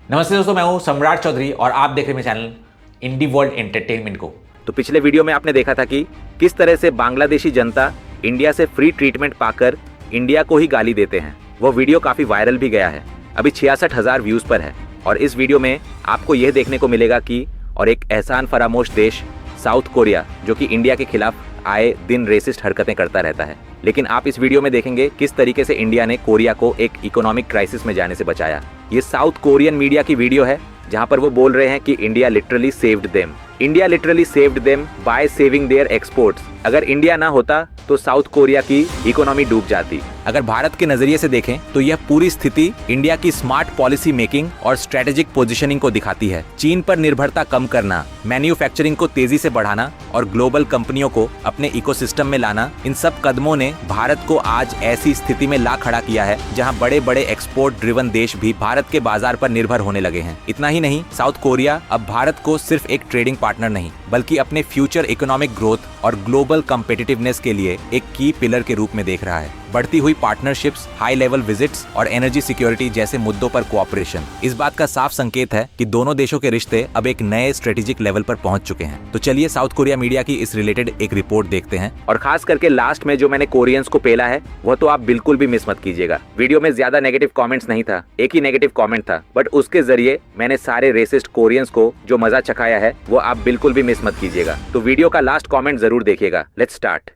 नमस्ते दोस्तों, मैं हूं सम्राट चौधरी और आप देख रहे हैं मेरे चैनल इंडी वर्ल्ड एंटरटेनमेंट को। तो पिछले वीडियो में आपने देखा था कि किस तरह से बांग्लादेशी जनता इंडिया से फ्री ट्रीटमेंट पाकर इंडिया को ही गाली देते हैं। वो वीडियो काफी वायरल भी गया है, अभी 66,000 व्यूज पर है। और इस वीडियो में आपको यह देखने को मिलेगा कि और एक एहसान फरामोश देश साउथ कोरिया, जो कि इंडिया के खिलाफ आए दिन रेसिस्ट हरकतें करता रहता है, लेकिन आप इस वीडियो में देखेंगे किस तरीके से इंडिया ने कोरिया को एक इकोनॉमिक क्राइसिस में जाने से बचाया। ये साउथ कोरियन मीडिया की वीडियो है जहां पर वो बोल रहे हैं कि India literally saved them. India literally saved them by saving their exports. अगर इंडिया ना होता तो साउथ कोरिया की इकोनॉमी डूब जाती। अगर भारत के नजरिए से देखें तो यह पूरी स्थिति इंडिया की स्मार्ट पॉलिसी मेकिंग और स्ट्रेटेजिक पोजीशनिंग को दिखाती है। चीन पर निर्भरता कम करना, मैन्युफैक्चरिंग को तेजी से बढ़ाना और ग्लोबल कंपनियों को अपने इकोसिस्टम में लाना, इन सब कदमों ने भारत को आज ऐसी स्थिति में ला खड़ा किया है जहां बड़े बड़े एक्सपोर्ट ड्रिवन देश भी भारत के बाजार पर निर्भर होने लगे हैं। इतना ही नहीं, साउथ कोरिया अब भारत को सिर्फ एक ट्रेडिंग पार्टनर नहीं बल्कि अपने फ्यूचर इकोनॉमिक ग्रोथ और ग्लोबल कम्पिटिटिवनेस के लिए एक की पिलर के रूप में देख रहा है। बढ़ती हुई पार्टनरशिप्स, हाई लेवल विजिट्स और एनर्जी सिक्योरिटी जैसे मुद्दों पर कोऑपरेशन इस बात का साफ संकेत है कि दोनों देशों के रिश्ते अब एक नए स्ट्रेटेजिक लेवल पर पहुंच चुके हैं। तो चलिए साउथ कोरिया मीडिया की इस रिलेटेड एक रिपोर्ट देखते हैं, और खास करके लास्ट में जो मैंने कोरियंस को पेला है वह तो आप बिल्कुल भी मिस मत कीजिएगा। वीडियो में ज्यादा नेगेटिव कॉमेंट्स नहीं था, एक ही नेगेटिव कॉमेंट था, बट उसके जरिए मैंने सारे रेसिस्ट कोरियंस को जो मजा चखाया है वो आप बिल्कुल भी मिस मत कीजिएगा। तो वीडियो का लास्ट कॉमेंट जरूर देखिएगा। Let's start.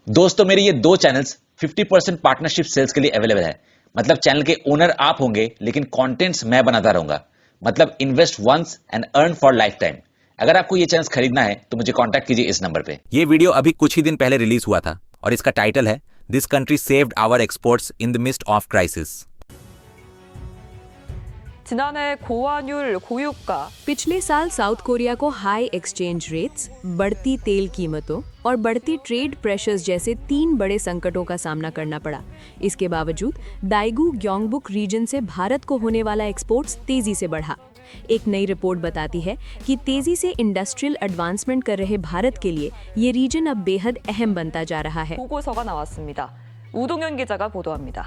दोस्तों, मेरे ये दो चैनल्स 50% पार्टनरशिप सेल्स के लिए अवेलेबल है। मतलब चैनल के ओनर आप होंगे लेकिन कंटेंट्स मैं बनाता रहूंगा। मतलब invest once and earn for life time. अगर आपको ये चैनल्स खरीदना है तो मुझे कांटेक्ट कीजिए इस नंबर पे। ये वीडियो अभी कुछ ही दिन पहले रिलीज हुआ था और इसका टाइटल है this country saved our exports in the mist of crisis. 지난해 고환율 고유가 पिछले साल साउथ कोरिया को हाई एक्सचेंज रेट्स, बढ़ती तेल कीमतों और बढ़ती ट्रेड प्रेशर्स जैसे 3 बड़े संकटों का सामना करना पड़ा। इसके बावजूद दाएगू ग्योंगबुक रीजन से भारत को होने वाला एक्सपोर्ट्स तेजी से बढ़ा। एक नई रिपोर्ट बताती है कि तेजी से इंडस्ट्रियल एडवांसमेंट कर रहे भारत के लिए ये रीजन अब बेहद अहम बनता जा रहा है। 보고서가 나왔습니다. 우동현 기자가 보도합니다.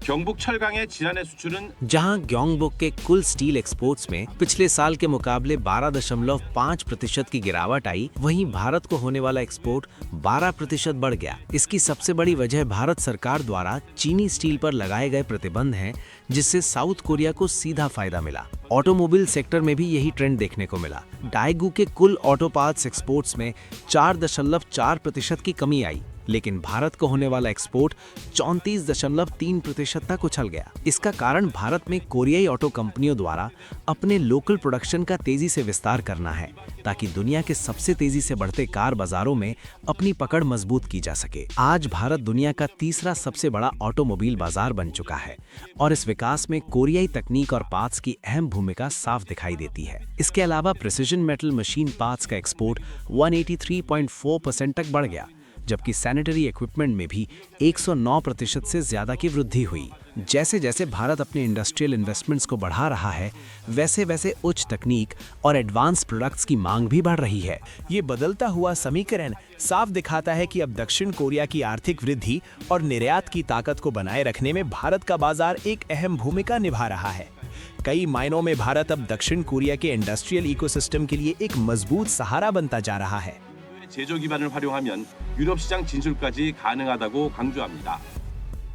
경북 철강의 지난해 수출은 जहां ग्योंगबुक के कुल स्टील एक्सपोर्ट्स में पिछले साल के मुकाबले 12.5% की गिरावट आई, वहीं भारत को होने वाला एक्सपोर्ट 12% बढ़ गया। इसकी सबसे बड़ी वजह भारत सरकार द्वारा चीनी स्टील पर लगाए गए प्रतिबंध हैं, जिससे साउथ कोरिया को सीधा फायदा मिला। ऑटोमोबाइल सेक्टर में भी यही ट्रेंड देखने को मिला। दाएगू के कुल ऑटो पार्ट्स एक्सपोर्ट्स में 4.4% की कमी आई, लेकिन भारत को होने वाला एक्सपोर्ट 34.3% तक उछल गया। इसका कारण भारत में कोरियाई ऑटो कंपनियों द्वारा अपने लोकल प्रोडक्शन का तेजी से विस्तार करना है, ताकि दुनिया के सबसे तेजी से बढ़ते कार बाजारों में अपनी पकड़ मजबूत की जा सके। आज भारत दुनिया का तीसरा सबसे बड़ा ऑटोमोबाइल बाजार बन चुका है और इस विकास में कोरियाई तकनीक और पार्ट्स की अहम भूमिका साफ दिखाई देती है। इसके अलावा प्रिसिजन मेटल मशीन पार्ट्स का एक्सपोर्ट 183.4% तक बढ़ गया, जबकि सैनिटरी इक्विपमेंट में भी 109% से ज्यादा की वृद्धि हुई। जैसे जैसे भारत अपने इंडस्ट्रियल इन्वेस्टमेंट्स को बढ़ा रहा है, वैसे वैसे उच्च तकनीक और एडवांस प्रोडक्ट्स की मांग भी बढ़ रही है। ये बदलता हुआ समीकरण साफ दिखाता है कि अब दक्षिण कोरिया की आर्थिक वृद्धि और निर्यात की ताकत को बनाए रखने में भारत का बाजार एक अहम भूमिका निभा रहा है। कई मायनों में भारत अब दक्षिण कोरिया के इंडस्ट्रियल इकोसिस्टम के लिए एक मजबूत सहारा बनता जा रहा है। 제조 기반을 활용하면 유럽 시장 진출까지 가능하다고 강조합니다.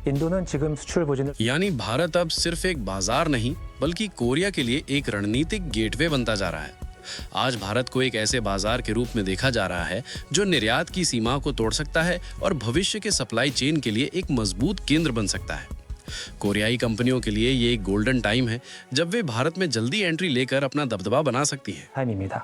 인도는 지금 수출 보증을 यानी भारत अब सिर्फ एक बाजार नहीं बल्कि कोरिया के लिए एक रणनीतिक गेटवे बनता जा रहा है। आज भारत को एक ऐसे बाजार के रूप में देखा जा रहा है जो निर्यात की सीमा को तोड़ सकता है और भविष्य के सप्लाई चेन के लिए एक मजबूत केंद्र बन सकता है। कोरियाई कंपनियों के लिए ये एक गोल्डन टाइम है जब वे भारत में जल्दी एंट्री लेकर अपना दबदबा बना सकती है। 타임입니다.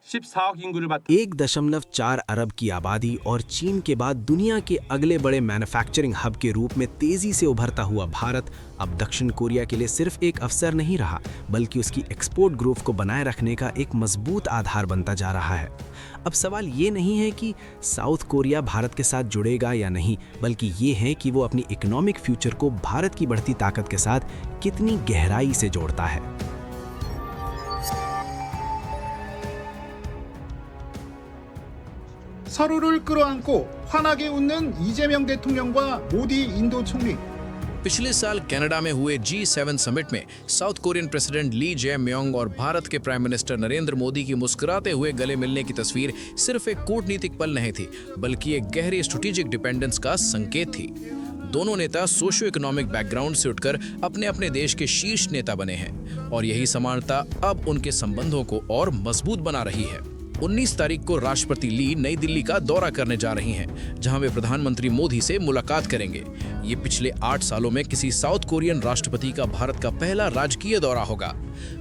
14억 인구를 받 1.4 अरब की आबादी और चीन के बाद दुनिया के अगले बड़े मैन्युफैक्चरिंग हब के रूप में तेजी से उभरता हुआ भारत अब दक्षिण कोरिया के लिए सिर्फ एक अवसर नहीं रहा, बल्कि उसकी एक्सपोर्ट ग्रोथ को बनाए रखने का एक मजबूत आधार बनता जा रहा है। अब सवाल ये नहीं है कि साउथ कोरिया भारत के साथ जुड़ेगा या नहीं, बल्कि ये है कि वो अपनी इकोनॉमिक फ्यूचर को भारत की बढ़ती ताकत के साथ कितनी गहराई से जोड़ता है। 서로를 끌어안고 환하게 웃는 이재명 대통령과 모디 인도 총리. पिछले साल कनाडा में हुए G7 समिट में साउथ कोरियन प्रेसिडेंट ली जे म्योंग और भारत के प्राइम मिनिस्टर नरेंद्र मोदी की मुस्कुराते हुए गले मिलने की तस्वीर सिर्फ एक कूटनीतिक पल नहीं थी, बल्कि एक गहरी स्ट्रेटेजिक डिपेंडेंस का संकेत थी। दोनों नेता सोशियो इकोनॉमिक बैकग्राउंड से उठकर अपने अपने देश के शीर्ष नेता बने हैं और यही समानता अब उनके संबंधों को और मजबूत बना रही है। 19 तारीख को राष्ट्रपति ली नई दिल्ली का दौरा करने जा रही हैं, जहां वे प्रधानमंत्री मोदी से मुलाकात करेंगे। ये पिछले 8 सालों में किसी साउथ कोरियन राष्ट्रपति का भारत का पहला राजकीय दौरा होगा।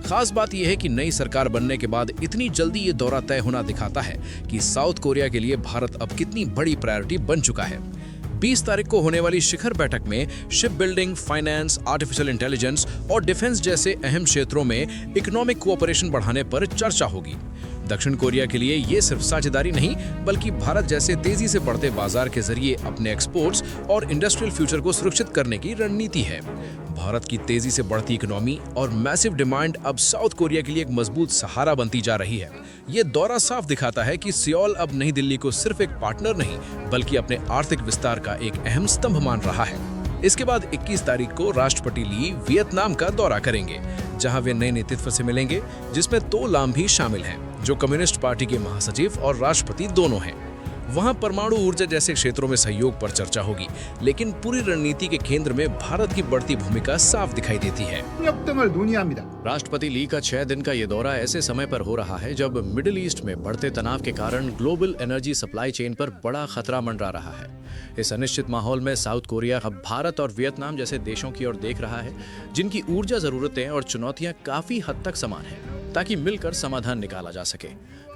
खास बात यह है कि नई सरकार बनने के बाद इतनी जल्दी ये दौरा तय होना दिखाता है कि साउथ कोरिया के लिए भारत अब कितनी बड़ी प्रायोरिटी बन चुका है। 20 तारीख को होने वाली शिखर बैठक में ship building, finance, artificial intelligence और डिफेंस जैसे अहम क्षेत्रों में इकोनॉमिक कोऑपरेशन बढ़ाने पर चर्चा होगी। दक्षिण कोरिया के लिए ये सिर्फ साझेदारी नहीं, बल्कि भारत जैसे तेजी से बढ़ते बाजार के जरिए अपने एक्सपोर्ट्स और इंडस्ट्रियल फ्यूचर को सुरक्षित करने की रणनीति है। भारत की तेजी से बढ़ती इकोनॉमी और मैसिव डिमांड अब साउथ कोरिया के लिए एक मजबूत सहारा बनती जा रही है। ये दौरा साफ दिखाता है कि सियोल अब नई दिल्ली को सिर्फ एक पार्टनर नहीं, बल्कि अपने आर्थिक विस्तार का एक अहम स्तंभ मान रहा है। इसके बाद 21 तारीख को राष्ट्रपति ली वियतनाम का दौरा करेंगे, जहां वे नए नेतृत्व से मिलेंगे, जिसमें तो लाम भी शामिल हैं, जो कम्युनिस्ट पार्टी के महासचिव और राष्ट्रपति दोनों हैं। वहां परमाणु ऊर्जा जैसे क्षेत्रों में सहयोग पर चर्चा होगी, लेकिन पूरी रणनीति के केंद्र में भारत की बढ़ती भूमिका साफ दिखाई देती है। राष्ट्रपति ली का 6 दिन का ये दौरा ऐसे समय पर हो रहा है जब मिडिल ईस्ट में बढ़ते तनाव के कारण ग्लोबल एनर्जी सप्लाई चेन पर बड़ा खतरा मंडरा रहा है। इस अनिश्चित माहौल में साउथ कोरिया अब भारत और वियतनाम जैसे देशों की ओर देख रहा है, जिनकी ऊर्जा जरूरतें और चुनौतियां काफी हद तक समान हैं, ताकि मिलकर समाधान निकाला जा सके।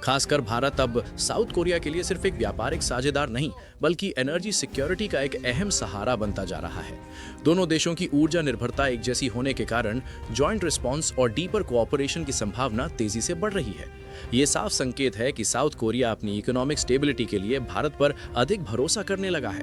खासकर भारत अब साउथ कोरिया के लिए सिर्फ एक व्यापारिक साझेदार नहीं, बल्कि एनर्जी सिक्योरिटी का एक अहम सहारा बनता जा रहा है। दोनों देशों की ऊर्जा निर्भरता एक जैसी होने के कारण जॉइंट रिस्पॉन्स और डीपर कोऑपरेशन की संभावना तेजी से बढ़ रही है। ये साफ संकेत है कि साउथ कोरिया अपनी इकोनॉमिक स्टेबिलिटी के लिए भारत पर अधिक भरोसा करने लगा है।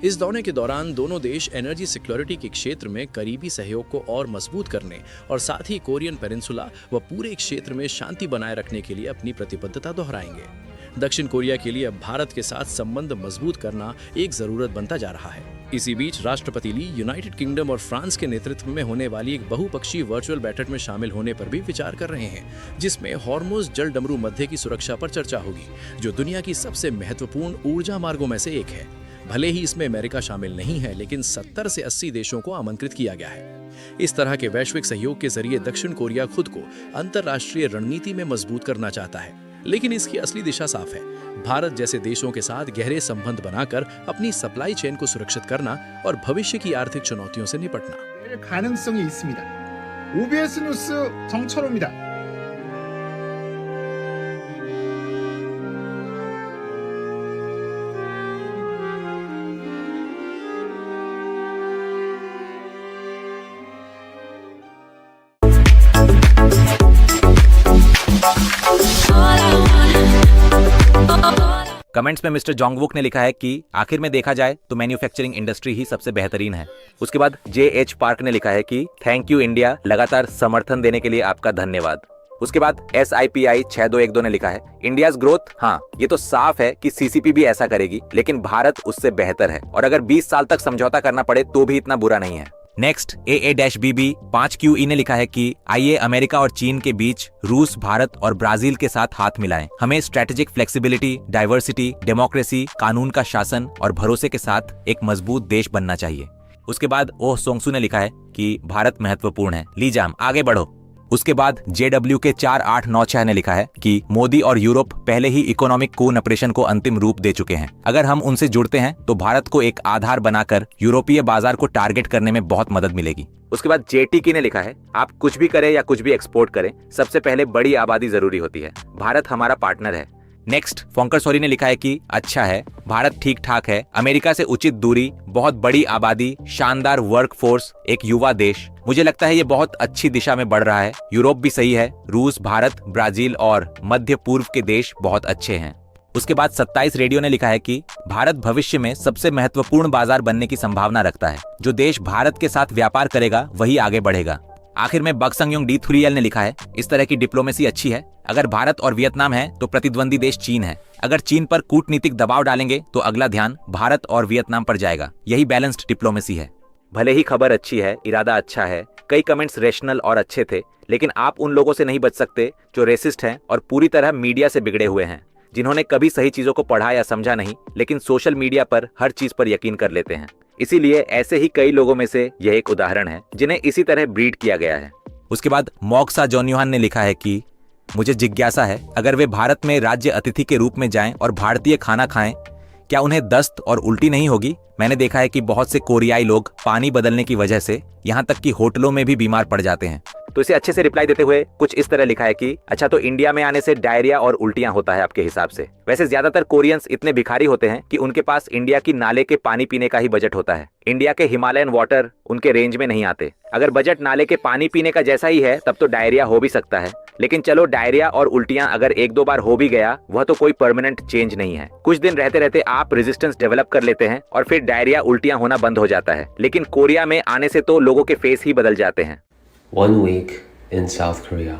इस दौरे के दौरान दोनों देश एनर्जी सिक्योरिटी के क्षेत्र में करीबी सहयोग को और मजबूत करने और साथ ही कोरियन पेनिनसुला व पूरे क्षेत्र में शांति बनाए रखने के लिए अपनी प्रतिबद्धता दोहराएंगे। दक्षिण कोरिया के लिए अब भारत के साथ संबंध मजबूत करना एक जरूरत बनता जा रहा है। इसी बीच राष्ट्रपति ली यूनाइटेड किंगडम और फ्रांस के नेतृत्व में होने वाली एक बहुपक्षीय वर्चुअल बैठक में शामिल होने पर भी विचार कर रहे हैं, जिसमें हॉर्मुज जल डमरू मध्य की सुरक्षा पर चर्चा होगी, जो दुनिया की सबसे महत्वपूर्ण ऊर्जा मार्गों में से एक है। भले ही इसमें अमेरिका शामिल नहीं है, लेकिन 70 से 80 देशों को आमंत्रित किया गया है। इस तरह के वैश्विक सहयोग के जरिए दक्षिण कोरिया खुद को अंतर्राष्ट्रीय रणनीति में मजबूत करना चाहता है, लेकिन इसकी असली दिशा साफ है। भारत जैसे देशों के साथ गहरे संबंध बनाकर अपनी सप्लाई चेन को सुरक्षित करना और भविष्य की आर्थिक चुनौतियों से निपटना। 가능성이 있습니다. OBS 뉴스 정철호입니다. कमेंट्स में मिस्टर जोंगवुक ने लिखा है कि आखिर में देखा जाए तो मैन्युफैक्चरिंग इंडस्ट्री ही सबसे बेहतरीन है। उसके बाद JH पार्क ने लिखा है कि थैंक यू इंडिया, लगातार समर्थन देने के लिए आपका धन्यवाद। उसके बाद SIPI 6212 ने लिखा है इंडियाज ग्रोथ, हाँ ये तो साफ है कि CCP भी ऐसा करेगी, लेकिन भारत उससे बेहतर है और अगर 20 साल तक समझौता करना पड़े तो भी इतना बुरा नहीं है। नेक्स्ट AA-BB 5QE ने लिखा है कि आइए अमेरिका और चीन के बीच रूस, भारत और ब्राजील के साथ हाथ मिलाएं। हमें स्ट्रेटेजिक फ्लेक्सिबिलिटी, डाइवर्सिटी, डेमोक्रेसी, कानून का शासन और भरोसे के साथ एक मजबूत देश बनना चाहिए। उसके बाद ओह सोंगसू ने लिखा है कि भारत महत्वपूर्ण है, लीजाम आगे बढ़ो। उसके बाद JW के 4896 ने लिखा है कि मोदी और यूरोप पहले ही इकोनॉमिक कून ऑपरेशन को अंतिम रूप दे चुके हैं। अगर हम उनसे जुड़ते हैं तो भारत को एक आधार बनाकर यूरोपीय बाजार को टारगेट करने में बहुत मदद मिलेगी। उसके बाद JTK ने लिखा है आप कुछ भी करें या कुछ भी एक्सपोर्ट करें, सबसे पहले बड़ी आबादी जरूरी होती है। भारत हमारा पार्टनर है। नेक्स्ट फोंकर सॉरी ने लिखा है कि अच्छा है, भारत ठीक ठाक है, अमेरिका से उचित दूरी, बहुत बड़ी आबादी, शानदार वर्क फोर्स, एक युवा देश। मुझे लगता है ये बहुत अच्छी दिशा में बढ़ रहा है। यूरोप भी सही है, रूस, भारत, ब्राजील और मध्य पूर्व के देश बहुत अच्छे हैं। उसके बाद 27 रेडियो ने लिखा है कि भारत भविष्य में सबसे महत्वपूर्ण बाजार बनने की संभावना रखता है। जो देश भारत के साथ व्यापार करेगा वही आगे बढ़ेगा। आखिर में बक्संगयोंग D3L ने लिखा है, इस तरह की डिप्लोमेसी अच्छी है। अगर भारत और वियतनाम है तो प्रतिद्वंदी देश चीन है। अगर चीन पर कूटनीतिक दबाव डालेंगे तो अगला ध्यान भारत और वियतनाम पर जाएगा। यही बैलेंस्ड डिप्लोमेसी है। भले ही खबर अच्छी है, इरादा अच्छा है, कई कमेंट्स रेशनल और अच्छे थे, लेकिन आप उन लोगों से नहीं बच सकते जो रेसिस्ट हैं और पूरी तरह मीडिया से बिगड़े हुए हैं, जिन्होंने कभी सही चीजों को पढ़ा या समझा नहीं, लेकिन सोशल मीडिया पर हर चीज पर यकीन कर लेते हैं। इसीलिए ऐसे ही कई लोगों में से यह एक उदाहरण है जिन्हें इसी तरह ब्रीड किया गया है। उसके बाद मॉक्सा जॉनयुहान ने लिखा है कि मुझे जिज्ञासा है, अगर वे भारत में राज्य अतिथि के रूप में जाएं और भारतीय खाना खाएं, क्या उन्हें दस्त और उल्टी नहीं होगी? मैंने देखा है कि बहुत से कोरियाई लोग पानी बदलने की वजह से यहाँ तक कि होटलों में भी बीमार पड़ जाते हैं। तो इसे अच्छे से रिप्लाई देते हुए कुछ इस तरह लिखा है कि अच्छा, तो इंडिया में आने से डायरिया और उल्टियां होता है आपके हिसाब से? वैसे ज्यादातर कोरियंस इतने भिखारी होते हैं कि उनके पास इंडिया की नाले के पानी पीने का ही बजट होता है। इंडिया के हिमालयन वाटर उनके रेंज में नहीं आते। अगर बजट नाले के पानी पीने का जैसा ही है तब तो डायरिया हो भी सकता है, लेकिन चलो डायरिया और उल्टियां अगर एक दो बार हो भी गया, वह तो कोई परमानेंट चेंज नहीं है। कुछ दिन रहते रहते आप रेजिस्टेंस डेवलप कर लेते हैं और फिर डायरिया उल्टियां होना बंद हो जाता है। लेकिन कोरिया में आने से तो लोगों के फेस ही बदल जाते हैं। 1 week in South Korea,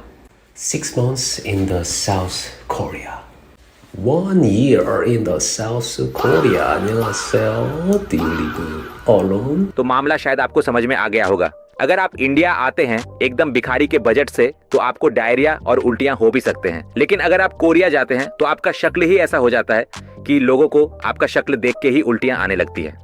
6 months in the South Korea, 1 year in the South Korea. 안녕하세요. 딜리브 언론. तो मामला शायद आपको समझ में आ गया होगा। अगर आप इंडिया आते हैं एकदम भिखारी के बजट से तो आपको डायरिया और उल्टियां हो भी सकते हैं, लेकिन अगर आप कोरिया जाते हैं तो आपका शक्ल ही ऐसा हो जाता है कि लोगों को आपका शक्ल देख के ही उल्टियां आने लगती है।